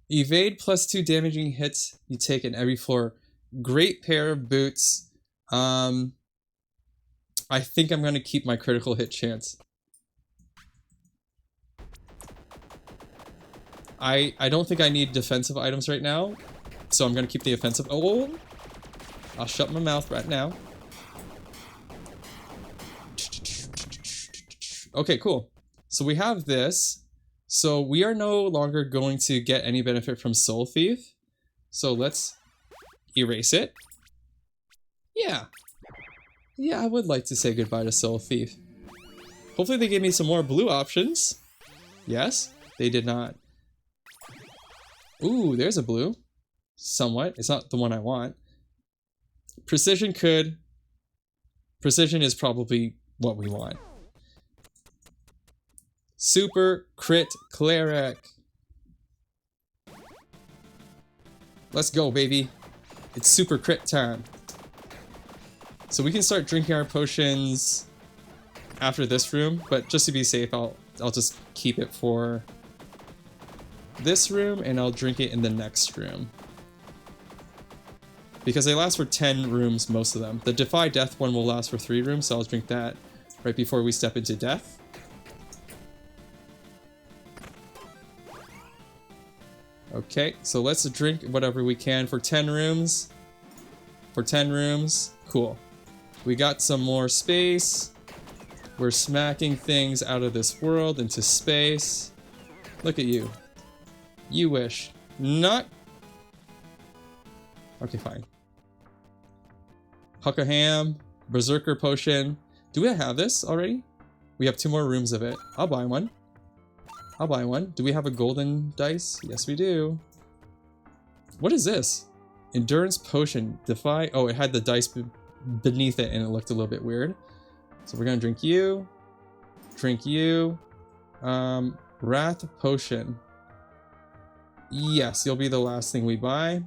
Evade +2 damaging hits you take in every floor. Great pair of boots. I think I'm going to keep my critical hit chance. I don't think I need defensive items right now, so I'm going to keep the offensive. Oh! I'll shut my mouth right now. Okay, cool. So we have this. So we are no longer going to get any benefit from Soul Thief. So let's erase it. Yeah. Yeah, I would like to say goodbye to Soul Thief. Hopefully they gave me some more blue options. Yes, they did not. Ooh, there's a blue. Somewhat. It's not the one I want. Precision could. Precision is probably what we want. Super Crit Cleric. Let's go, baby. It's super crit time. So we can start drinking our potions after this room, but just to be safe, I'll just keep it for this room and I'll drink it in the next room. Because they last for 10 rooms, most of them. The Defy Death one will last for 3 rooms, so I'll drink that right before we step into death. Okay, so let's drink whatever we can for 10 rooms. For 10 rooms, cool. We got some more space. We're smacking things out of this world into space. Look at you. You wish. Not. Okay, fine. Huckaham, Berserker Potion. Do we have this already? We have 2 more rooms of it. I'll buy one. I'll buy one. Do we have a golden dice? Yes, we do. What is this? Endurance Potion. Defy. Oh, it had the dice beneath it and it looked a little bit weird. So we're gonna drink you. Drink you. Wrath Potion. Yes, you'll be the last thing we buy.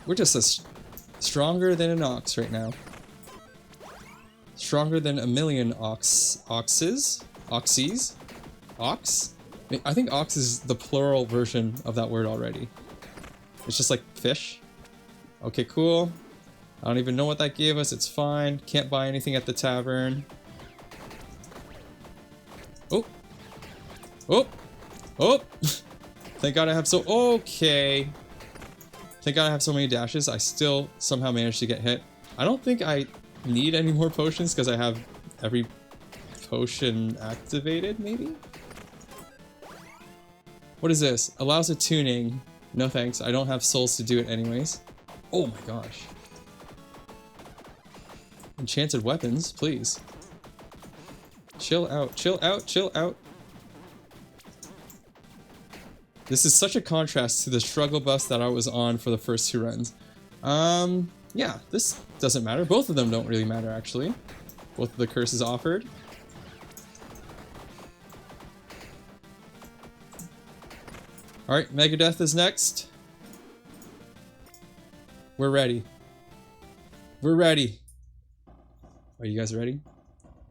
We're just stronger than an ox right now. Stronger than a million oxes? Oxes? Ox? I think ox is the plural version of that word already. It's just like fish. Okay, cool. I don't even know what that gave us. It's fine. Can't buy anything at the tavern. Oh. Oh. Oh. Thank God I have so... Okay. Thank God I have so many dashes. I still somehow managed to get hit. I don't think I need any more potions because I have every potion activated, maybe? What is this? Allows a tuning. No thanks. I don't have souls to do it anyways. Oh my gosh. Enchanted weapons, please. Chill out, chill out, chill out. This is such a contrast to the struggle bus that I was on for the first 2 runs. Yeah, this doesn't matter. Both of them don't really matter, actually. Both of the curses offered. Alright, Megadeth is next. We're ready. We're ready. Are you guys ready?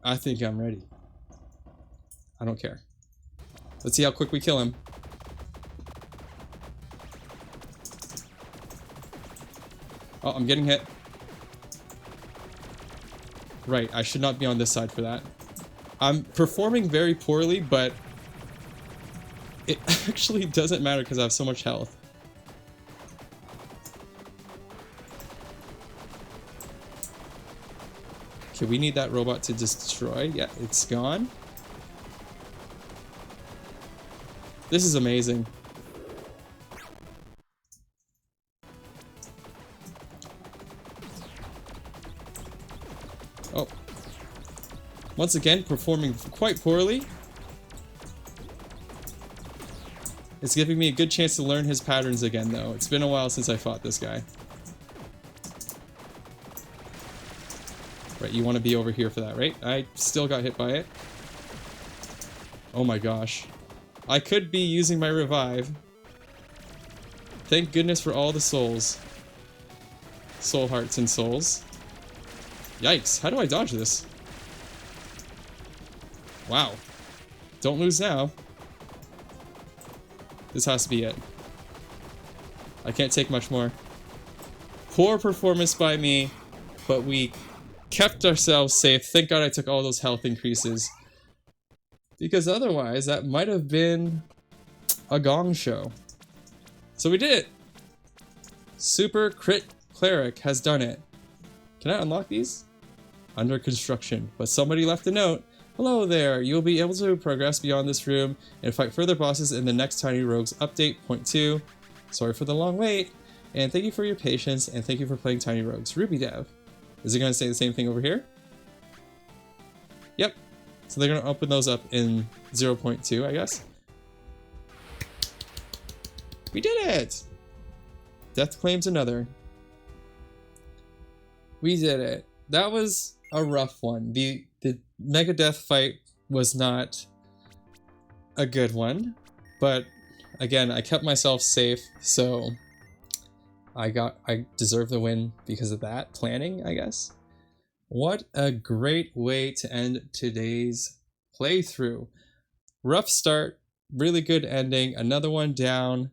I think I'm ready. I don't care. Let's see how quick we kill him. Oh, I'm getting hit. Right, I should not be on this side for that. I'm performing very poorly, but it actually doesn't matter because I have so much health. Okay, we need that robot to destroy. Yeah, it's gone. This is amazing. Oh, Once again, performing quite poorly. It's giving me a good chance to learn his patterns again, though. It's been a while since I fought this guy. Right, you want to be over here for that, right? I still got hit by it. Oh my gosh. I could be using my revive. Thank goodness for all the souls. Soul hearts and souls. Yikes, how do I dodge this? Wow. Don't lose now. This has to be it. I can't take much more. Poor performance by me, but we kept ourselves safe. Thank God I took all those health increases. Because otherwise, that might have been a gong show. So we did it! Super Crit Cleric has done it. Can I unlock these? Under construction, but somebody left a note. Hello there, you'll be able to progress beyond this room and fight further bosses in the next Tiny Rogues update, point 2. Sorry for the long wait, and thank you for your patience, and thank you for playing Tiny Rogues. Ruby Dev. Is it going to say the same thing over here? Yep. So they're going to open those up in 0.2, I guess. We did it! Death claims another. We did it. That was a rough one. The Mega Death fight was not a good one, but again, I kept myself safe, so I deserve the win because of that planning, I guess. What a great way to end today's playthrough. Rough start, really good ending, another one down.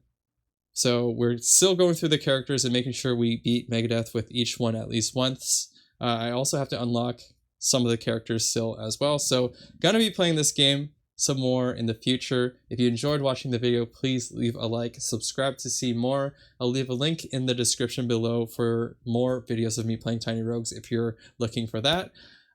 So we're still going through the characters and making sure we beat Megadeth with each one at least once. I also have to unlock some of the characters still as well. So gonna be playing this game some more in the future. If you enjoyed watching the video, please leave a like, subscribe to see more. I'll leave a link in the description below for more videos of me playing Tiny Rogues if you're looking for that.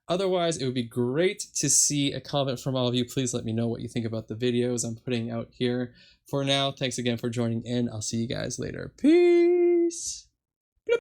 Otherwise, it would be great to see a comment from all of you. Please let me know what you think about the videos I'm putting out here. For now, thanks again for joining in. I'll see you guys later. Peace!